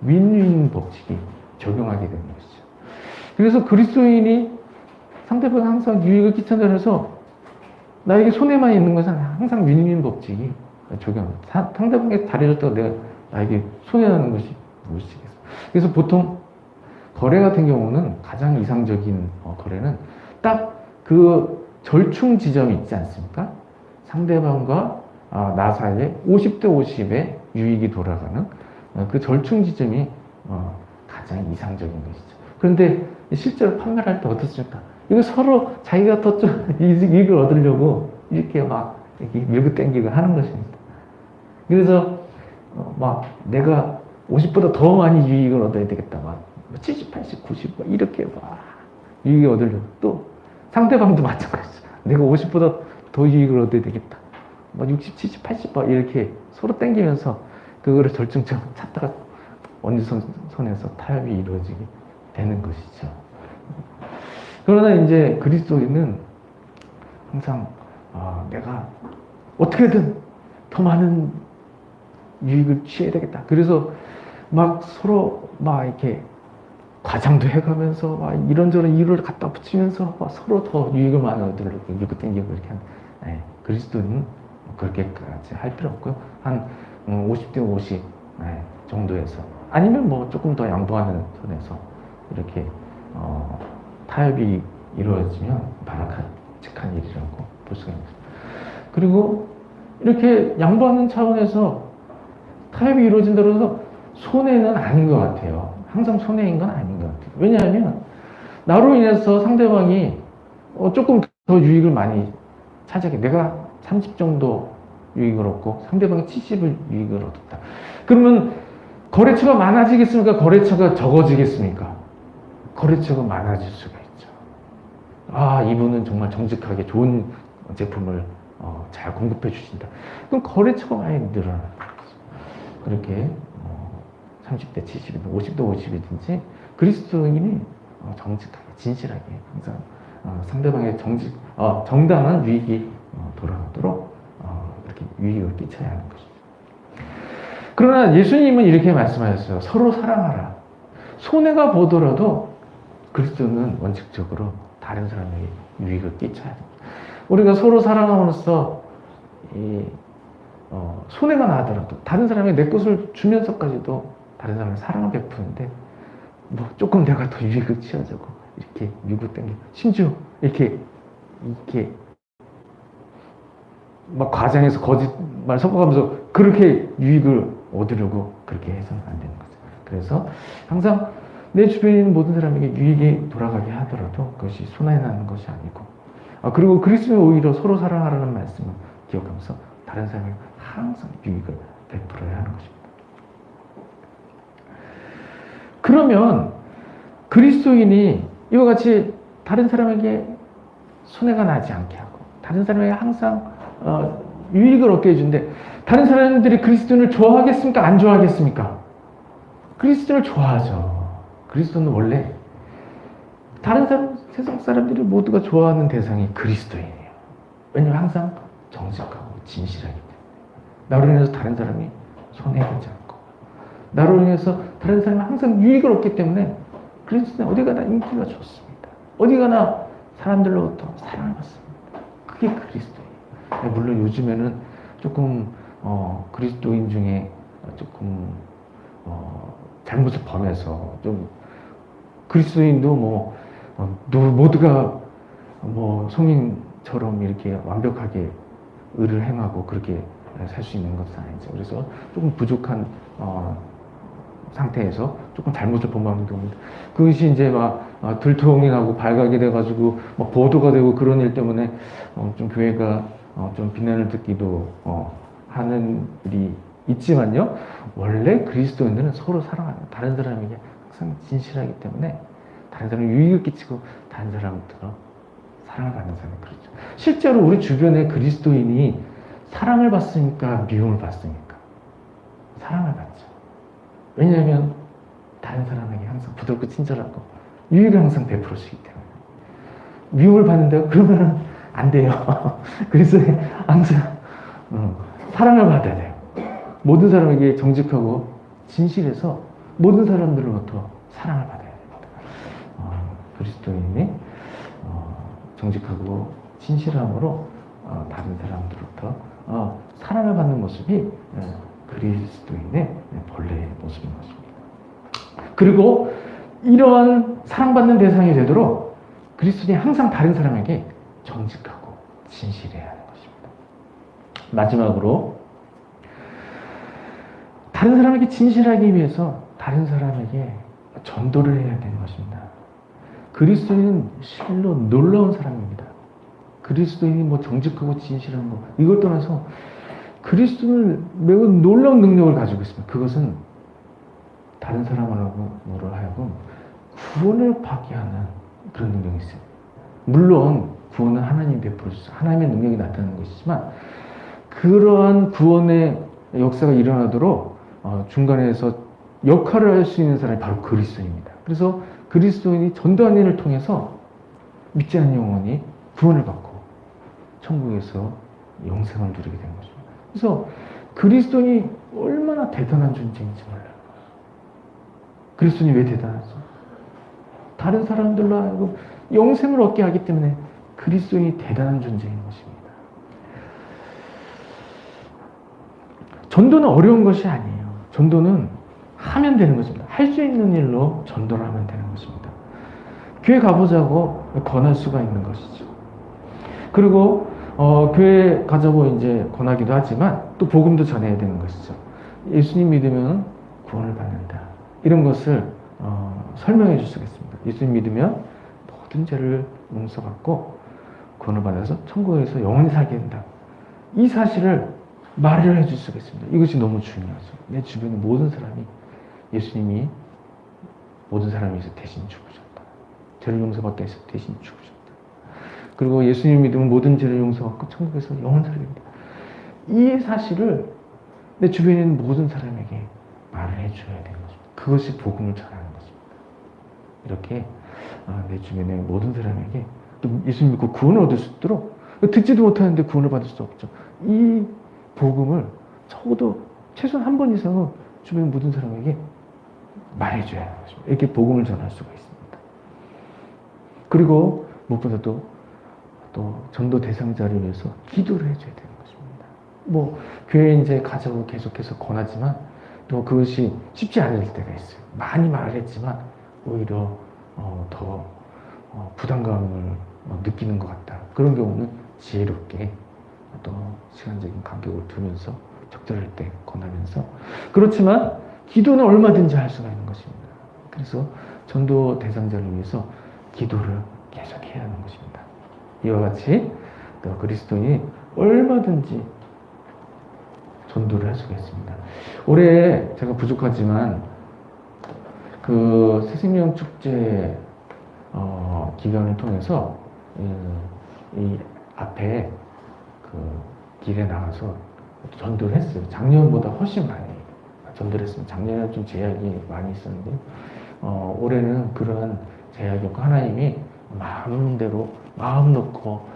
윈윈 법칙이 적용하게 되는 것이죠. 그래서 그리스도인이 상대방에 항상 유익을 끼친다 해서 나에게 손해만 있는 것은 항상 윈윈 법칙이 적용합니다. 상대방에게 잘해줬다고 나에게 손해나는 것이 무엇이겠어. 그래서 보통 거래 같은 경우는 가장 이상적인 거래는 딱 그 절충 지점이 있지 않습니까? 상대방과 나 사이에 50대 50의 유익이 돌아가는 그 절충 지점이 가장 이상적인 것이죠. 그런데 실제로 판매를 할 때 어떻습니까? 이거 서로 자기가 더 좀 이익을 얻으려고 이렇게 이렇게 밀고 당기고 하는 것입니다. 그래서 내가 50보다 더 많이 유익을 얻어야 되겠다. 70, 80, 90 이렇게 유익을 얻으려고 또 상대방도 마찬가지죠. 내가 50보다 더 유익을 얻어야 되겠다. 60, 70, 80 이렇게 서로 당기면서 그거를 절충점 찾다가 어느 선에서 타협이 이루어지게 되는 것이죠. 그러나 이제 그리스도인은 항상 내가 어떻게든 더 많은 유익을 취해야 되겠다. 그래서 서로 이렇게 과장도 해가면서 이런저런 이유를 갖다 붙이면서 서로 더 유익을 많이 얻으려고 밀고 당기고 이렇게 하는 그리스도인은 그렇게까지 할 필요 없고요. 한 50대 50 정도에서 아니면 조금 더 양보하는 선에서 이렇게 타협이 이루어지면 바람직한 일이라고 볼 수가 있습니다. 그리고 이렇게 양보하는 차원에서 타협이 이루어진다고 해서 손해는 아닌 것 같아요. 항상 손해인 건 아닌 것 같아요. 왜냐하면 나로 인해서 상대방이 조금 더 유익을 많이 차지하게, 내가 30 정도 유익을 얻고 상대방이 70을 유익을 얻었다. 그러면 거래처가 많아지겠습니까? 거래처가 적어지겠습니까? 거래처가 많아질 수가 있죠. 이분은 정말 정직하게 좋은 제품을 잘 공급해 주신다. 그럼 거래처가 많이 늘어나는 거죠. 그렇게 30대 70이든 50대 50이든지 그리스도인이 정직하게 진실하게 항상 상대방의 정당한 유익이 돌아가도록 이렇게 유익을 끼쳐야 하는 것이죠. 그러나 예수님은 이렇게 말씀하셨어요. 서로 사랑하라. 손해가 보더라도 그리스도는 원칙적으로 다른 사람에게 유익을 끼쳐야 됩니다. 우리가 서로 사랑함으로써 손해가 나더라도 다른 사람에게 내 것을 주면서까지도 다른 사람의 사랑을 베푸는데 조금 내가 더 유익을 취하자고 이렇게 밀고 당기고 심지어 이렇게 과장해서 거짓말 섞어가면서 그렇게 유익을 얻으려고 그렇게 해서는 안 되는 거죠. 그래서 항상 내 주변에 있는 모든 사람에게 유익이 돌아가게 하더라도 그것이 손해나는 것이 아니고 그리고 그리스도는 오히려 서로 사랑하라는 말씀을 기억하면서 다른 사람에게 항상 유익을 베풀어야 하는 것입니다. 그러면 그리스도인이 이와 같이 다른 사람에게 손해가 나지 않게 하고 다른 사람에게 항상 유익을 얻게 해주는데 다른 사람들이 그리스도인을 좋아하겠습니까? 안 좋아하겠습니까? 그리스도인을 좋아하죠. 그리스도는 원래 다른 사람, 세상 사람들이 모두가 좋아하는 대상이 그리스도인이에요. 왜냐하면 항상 정직하고 진실하기 때문에. 나로 인해서 다른 사람이 손해보지 않고, 나로 인해서 다른 사람이 항상 유익을 얻기 때문에 그리스도는 어디 가나 인기가 좋습니다. 어디 가나 사람들로부터 사랑을 받습니다. 그게 그리스도예요. 물론 요즘에는 조금 그리스도인 중에 조금 잘못을 범해서 좀 그리스도인도 모두가 성인처럼 이렇게 완벽하게 의를 행하고 그렇게 살 수 있는 것은 아니죠. 그래서 조금 부족한 상태에서 조금 잘못을 범하는 경우입니다. 그것이 이제 들통이 나고 발각이 돼가지고 보도가 되고 그런 일 때문에 좀 교회가 좀 비난을 듣기도 하는 일이 있지만요. 원래 그리스도인들은 서로 사랑합니다. 다른 사람에게 항상 진실하기 때문에 다른 사람에 유익을 끼치고 다른 사람부터 사랑을 받는 사람이 그렇죠. 실제로 우리 주변에 그리스도인이 사랑을 받습니까? 미움을 받습니까? 사랑을 받죠. 왜냐하면 다른 사람에게 항상 부드럽고 친절하고 유익을 항상 베풀어주기 때문에. 미움을 받는다고? 그러면 안 돼요. 그래서 항상 사랑을 받아야 돼요. 모든 사람에게 정직하고 진실해서 모든 사람들로부터 사랑을 받아야 됩니다. 그리스도인이 정직하고 진실함으로 다른 사람들로부터 사랑을 받는 모습이 그리스도인의 본래의 모습인 것입니다. 그리고 이러한 사랑받는 대상이 되도록 그리스도인이 항상 다른 사람에게 정직하고 진실해야 하는 것입니다. 마지막으로 다른 사람에게 진실하기 위해서 다른 사람에게 전도를 해야 되는 것입니다. 그리스도인은 실로 놀라운 사람입니다. 그리스도인이 정직하고 진실한 거 이걸 떠나서 그리스도는 매우 놀라운 능력을 가지고 있습니다. 그것은 다른 사람으로 하여금 구원을 받게 하는 그런 능력이 있어요. 물론 구원은 하나님이 베풀어 주셔서 하나님의 능력이 나타나는 것이지만 그러한 구원의 역사가 일어나도록 중간에서 역할을 할 수 있는 사람이 바로 그리스도인입니다. 그래서 그리스도인이 전도하는 일을 통해서 믿지 않는 영혼이 구원을 받고 천국에서 영생을 누리게 되는 것입니다. 그래서 그리스도인이 얼마나 대단한 존재인지 몰라요. 그리스도인이 왜 대단하죠? 다른 사람들로 하여금 영생을 얻게 하기 때문에 그리스도인이 대단한 존재인 것입니다. 전도는 어려운 것이 아니에요. 전도는 하면 되는 것입니다. 할 수 있는 일로 전도를 하면 되는 것입니다. 교회 가보자고 권할 수가 있는 것이죠. 그리고 교회 가자고 이제 권하기도 하지만 또 복음도 전해야 되는 것이죠. 예수님 믿으면 구원을 받는다. 이런 것을 설명해 줄 수가 있습니다. 예수님 믿으면 모든 죄를 용서받고 구원을 받아서 천국에서 영원히 살게 된다. 이 사실을 말을 해줄 수가 있습니다. 이것이 너무 중요하죠. 내 주변의 모든 사람이 예수님이 모든 사람을 위해서 대신 죽으셨다. 죄를 용서받게 해서 대신 죽으셨다. 그리고 예수님 믿으면 모든 죄를 용서받고 천국에서 영원 살게 된다. 이 사실을 내 주변에 있는 모든 사람에게 말을 해줘야 되는 것입니다. 그것이 복음을 전하는 것입니다. 이렇게 내 주변의 모든 사람에게 또 예수님 믿고 구원을 얻을 수 있도록 듣지도 못하는데 구원을 받을 수 없죠. 이 복음을 적어도 최소한 한 번 이상은 주변의 모든 사람에게 말해줘야 하는 것입니다. 이렇게 복음을 전할 수가 있습니다. 그리고 무엇보다도 또 전도 대상자를 위해서 기도를 해줘야 되는 것입니다. 교회에 이제 가자고 계속해서 권하지만 또 그것이 쉽지 않을 때가 있어요. 많이 말을 했지만 오히려 더 부담감을 느끼는 것 같다. 그런 경우는 지혜롭게 또 시간적인 간격을 두면서 적절할 때 권하면서 그렇지만 기도는 얼마든지 할 수가 있는 것입니다. 그래서 전도 대상자를 위해서 기도를 계속해야 하는 것입니다. 이와 같이 또 그리스도인이 얼마든지 전도를 할 수가 있습니다. 올해 제가 부족하지만 그 새생명 축제 기간을 통해서 이 앞에 그 길에 나가서 전도를 했어요. 작년보다 훨씬 많이 전도를 했습니다. 작년에는 좀 제약이 많이 있었는데 올해는 그런 제약이 없고 하나님이 마음대로 마음 놓고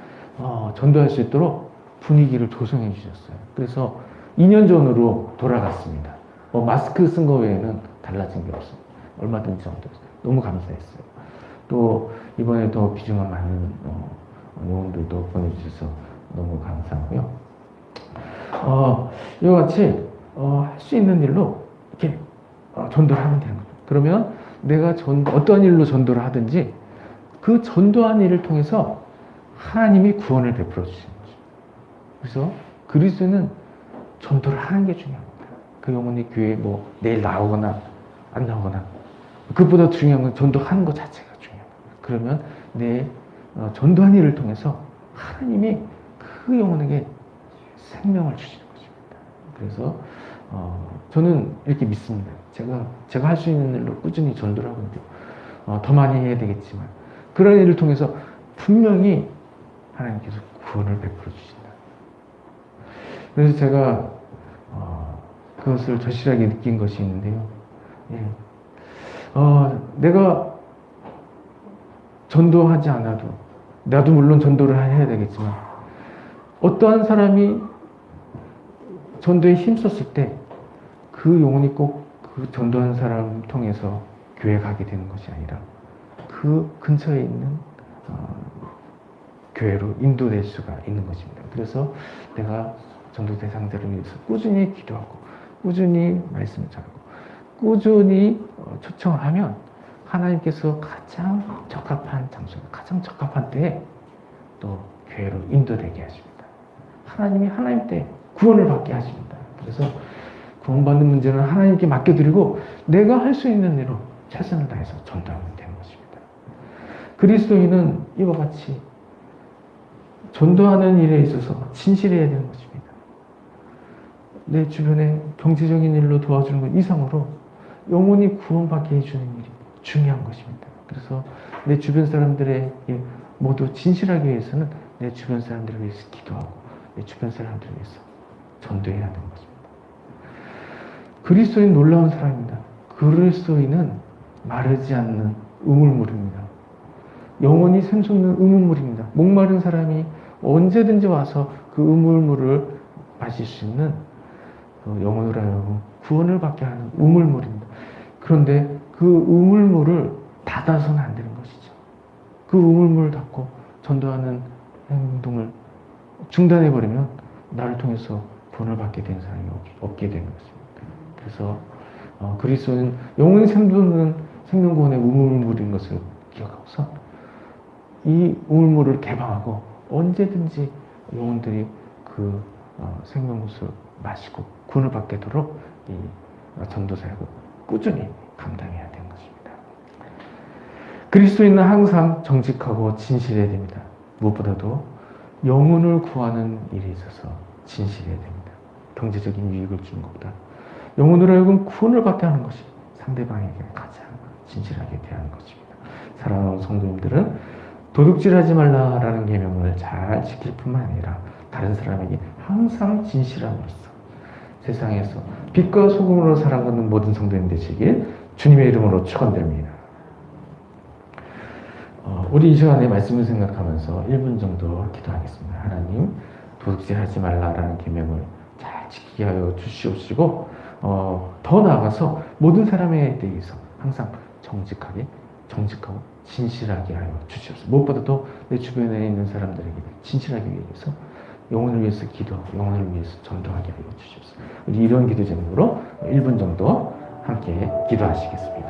전도할 수 있도록 분위기를 조성해 주셨어요. 그래서 2년 전으로 돌아갔습니다. 마스크 쓴 거 외에는 달라진 게 없어요. 얼마든지 정도 너무 감사했어요. 또 이번에도 비중한 많은 요원들도 보내주셔서 너무 감사하고요. 이와 같이 할 수 있는 일로 이렇게 전도를 하면 되는 거죠. 그러면 내가 어떠한 일로 전도를 하든지 그 전도한 일을 통해서 하나님이 구원을 베풀어 주시는 거죠. 그래서 그리스도는 전도를 하는 게 중요합니다. 그 영혼이 교회에 내일 나오거나 안 나오거나 그것보다 중요한 건 전도하는 것 자체가 중요합니다. 그러면 내 전도한 일을 통해서 하나님이 그 영혼에게 생명을 주시는 것입니다. 그래서 저는 이렇게 믿습니다. 제가 할 수 있는 일로 꾸준히 전도를 하고 있는데요. 더 많이 해야 되겠지만 그런 일을 통해서 분명히 하나님께서 구원을 베풀어 주신다. 그래서 제가 그것을 절실하게 느낀 것이 있는데요. 내가 전도하지 않아도 나도 물론 전도를 해야 되겠지만 어떠한 사람이 전도에 힘썼을 때 그 영혼이 꼭 그 전도한 사람 통해서 교회 가게 되는 것이 아니라 그 근처에 있는 교회로 인도될 수가 있는 것입니다. 그래서 내가 전도 대상자를 위해서 꾸준히 기도하고 꾸준히 말씀을 전하고 꾸준히 초청을 하면 하나님께서 가장 적합한 장소에 가장 적합한 때에 또 교회로 인도되게 하십니다. 하나님이 하나님 때 구원을 받게 하십니다. 그래서 구원받는 문제는 하나님께 맡겨드리고 내가 할 수 있는 대로 최선을 다해서 전도하면 되는 것입니다. 그리스도인은 이와 같이 전도하는 일에 있어서 진실해야 되는 것입니다. 내 주변에 경제적인 일로 도와주는 것 이상으로 영혼이 구원받게 해주는 일이 중요한 것입니다. 그래서 내 주변 사람들에게 모두 진실하기 위해서는 내 주변 사람들을 위해서 기도하고 내 주변 사람들을 위해서 전도해야 되는 것입니다. 그리스도인 놀라운 사람입니다. 그리스도인은 마르지 않는 우물물입니다. 영원히 샘솟는 우물물입니다. 목마른 사람이 언제든지 와서 그 우물물을 마실 수 있는 영혼으로 하여금 구원을 받게 하는 우물물입니다. 그런데 그 우물물을 닫아서는 안 되는 것이죠. 그 우물물을 닫고 전도하는 행동을 중단해버리면 나를 통해서 구원을 받게 된 사람이 없게 되는 것입니다. 그래서 그리스도는 영원히 샘솟는 생명구원의 우물물인 것을 기억하고서 이 우물물을 개방하고 언제든지 영혼들이 그 생명구슬을 마시고 구원을 받게 도록 이 전도 사역을 꾸준히 감당해야 되는 것입니다. 그리스도인은 항상 정직하고 진실해야 됩니다. 무엇보다도 영혼을 구하는 일에 있어서 진실해야 됩니다. 경제적인 유익을 주는 것보다 영혼으로 하여금 구원을 받게 하는 것이 상대방에게 가장 진실하게 대하는 것입니다. 사랑하는 성도님들은 도둑질하지 말라라는 계명을 잘 지킬 뿐만 아니라 다른 사람에게 항상 진실함으로써 세상에서 빛과 소금으로 살아가는 모든 성도님 되시길 주님의 이름으로 축원드립니다. 우리 이 시간에 말씀을 생각하면서 1분 정도 기도하겠습니다. 하나님, 도둑질하지 말라라는 계명을 잘 지키게 하여 주시옵시고 더 나아가서 모든 사람에 대해서 항상 정직하고 진실하게 하여 주시옵소서. 무엇보다도 내 주변에 있는 사람들에게 진실하게 위해서 영혼을 위해서 기도하고 영혼을 위해서 전도하게 하여 주시옵소서. 우리 이런 기도 제목으로 1분 정도 함께 기도하시겠습니다.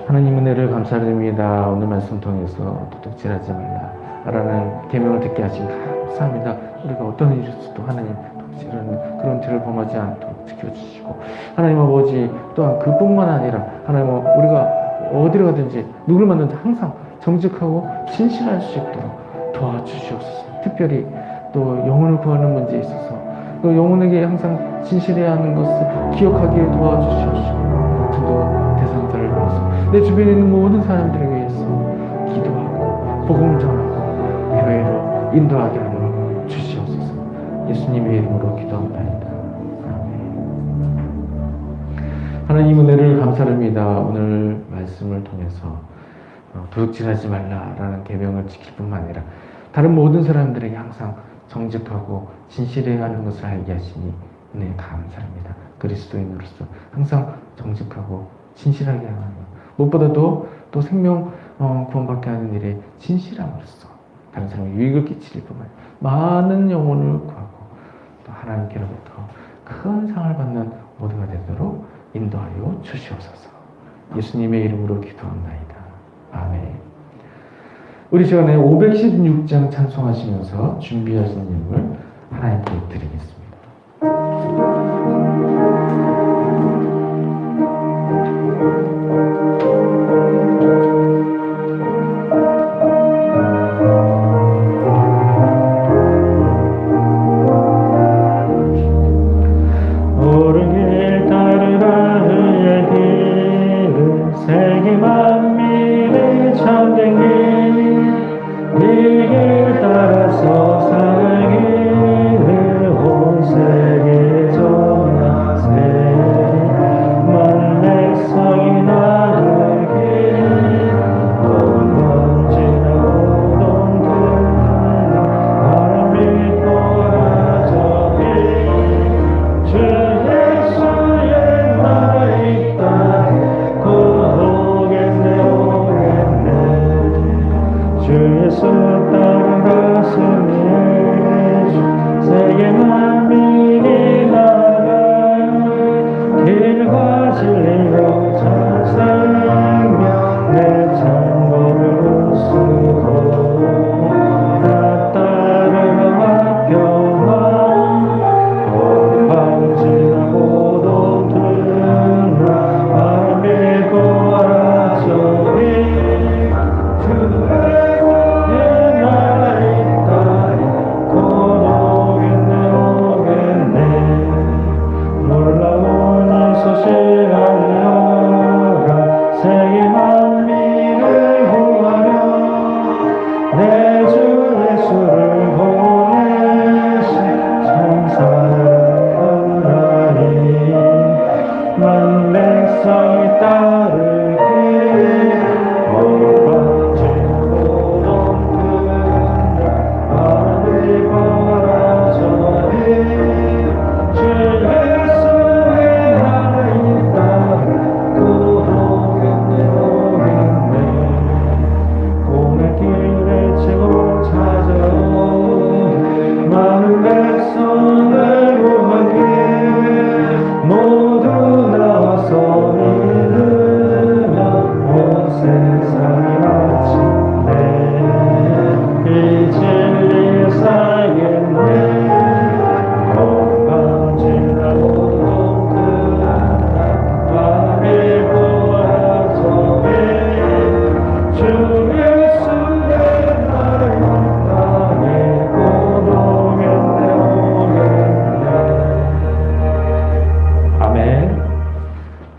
하나님 은혜를 감사드립니다. 오늘 말씀 통해서 도둑질하지 말라라는 계명을 듣게 하신 감사합니다. 우리가 어떤 일에서도 하나님 도둑질하는 그런 죄를 범하지 않도록 지켜주시고 하나님 아버지 또한 그뿐만 아니라 하나님 우리가 어디를 가든지 누굴 만나든지 항상 정직하고 진실할 수 있도록 도와주시옵소서. 특별히 또 영혼을 구하는 문제에 있어서 그 영혼에게 항상 진실해야 하는 것을 기억하기에 도와주시옵시고 전도 대상자를 위해서 내 주변에 있는 모든 사람들을 위해서 기도하고 복음을 전하고 교회로 인도하게 하여 주시옵소서. 예수님의 이름으로 기도합니다. 하나님 은혜를 감사드립니다. 오늘 말씀을 통해서 도둑질하지 말라라는 계명을 지킬 뿐만 아니라 다른 모든 사람들에게 항상 정직하고 진실해야 하는 것을 알게 하시니 은혜에 감사합니다. 그리스도인으로서 항상 정직하고 진실하게 하는 것. 무엇보다도 또 생명 구원받게 하는 일에 진실함으로써 다른 사람에게 유익을 끼칠 뿐만 아니라 많은 영혼을 구하고 또 하나님께로부터 큰 상을 받는 모두가 되도록 인도하여 주시옵소서. 예수님의 이름으로 기도합나이다. 아멘. 우리 시간에 516장 찬송하시면서 준비하신 예물 하나님께 드리겠습니다.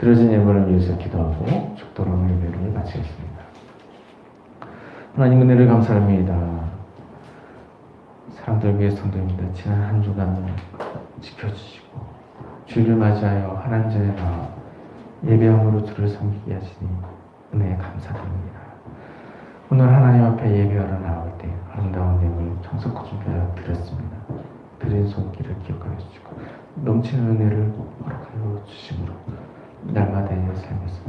드려진 예물을 위해서 기도하고 축도로 예배를 마치겠습니다. 하나님 은혜를 감사합니다. 사람들 위해 선도입니다. 지난 한 주간 지켜주시고 주일을 맞이하여 하나님 전에 나와 예배함으로 주를 섬기게 하시니 은혜에 감사드립니다. 오늘 하나님 앞에 예배하러 나올 때 아름다운 예물 정성껏 준비하여 드렸습니다. 드린 손길을 기억하여 주시고 넘치는 은혜를 허락하여 주심으로 날마다의 삶에서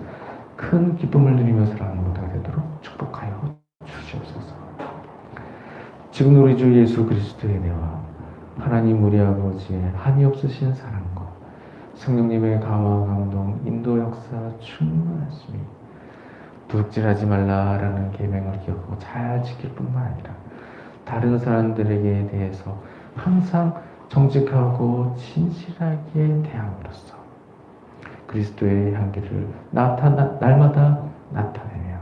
큰 기쁨을 누리며 살아가는 모두가 되도록 축복하여 주시옵소서. 지금 우리 주 예수 그리스도의 은혜와 하나님 우리 아버지의 한이 없으신 사랑과 성령님의 강화 감동 인도 역사 충만하심이 도둑질하지 말라라는 계명을 기억하고 잘 지킬 뿐만 아니라 다른 사람들에게 대해서 항상 정직하고 진실하게 대함으로써 그리스도의 향기를 날마다 나타내며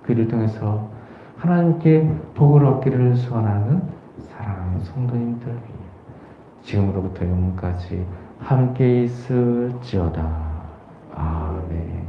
그를 통해서 하나님께 복을 얻기를 소원하는 사랑하는 성도님들 위해 지금으로부터 영원까지 함께 있을지어다. 아멘.